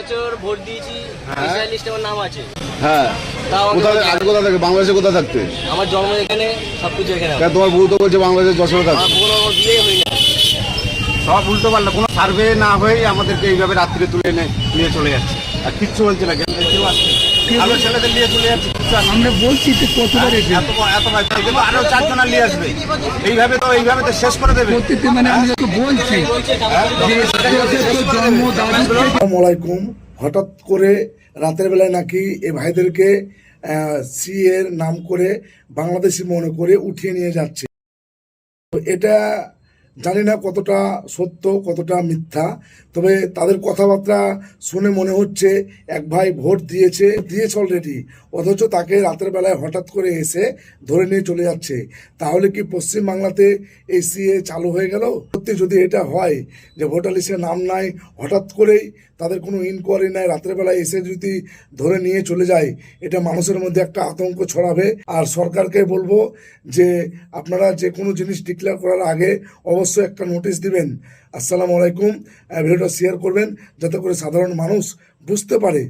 বছর ভোট দিয়েছি, লিস্টে আমার নাম আছে। হ্যাঁ, তাও আমাকে কোথায় আর কোথা থাকে? বাংলাদেশে কোথা থাকতে? আমার জন্ম এখানে, সবকিছু এখানে। কেন তোমার বউ তো বলছে বাংলাদেশ যশোরে থাকতে? আমার বোন আমার বিয়ে হয়ে না। সব উল্টো পাল্টা, কোনো সার্ভে না হয়ে আমাদেরকে এইভাবে রাত্রে তুলে নিয়ে চলে যাচ্ছে, আর কিচ্ছু বলছে না। কেউ আসছে, আরো ছেলেদের নিয়ে চলে যাচ্ছে। আমরা বলছি তো কতবার এসে এত ভাই, কিন্তু আরো 4 জন নিয়ে আসবে। এইভাবে তো শেষ করে দেবে। প্রত্যেকটি মানে আমি যত বলছি যে জন্ম দাদু আসসালামু আলাইকুম। হঠাৎ করে রাতের বেলায় নাকি এই ভাইদেরকে সি এর নাম করে বাংলাদেশি মনে করে উঠিয়ে নিয়ে যাচ্ছে। তো এটা জানি না কতটা সত্য কতটা মিথ্যা, তবে তাদের কথাবার্তা শুনে মনে হচ্ছে এক ভাই ভোট দিয়েছে অলরেডি, অথচ তাকে রাতের বেলায় হঠাৎ করে এসে ধরে নিয়ে চলে যাচ্ছে। তাহলে কি পশ্চিম বাংলাতে এই সিএ চালু হয়ে গেল? সত্যি যদি এটা হয় যে ভোটার লিস্টে নাম নাই, হঠাৎ করেই তাদের কোনো ইনকোয়ারি নাই, রাতের বেলায় এসে যদি ধরে নিয়ে চলে যায়, এটা মানুষের মধ্যে একটা আতঙ্ক ছড়াবে। আর সরকারকে বলবো যে আপনারা যে কোনো জিনিস ডিক্লেয়ার করার আগে অবশ্যই একটা নোটিশ দিবেন। আসসালামু আলাইকুম। ভিডিওটা শেয়ার করবেন যাতে করে সাধারণ মানুষ বুঝতে পারে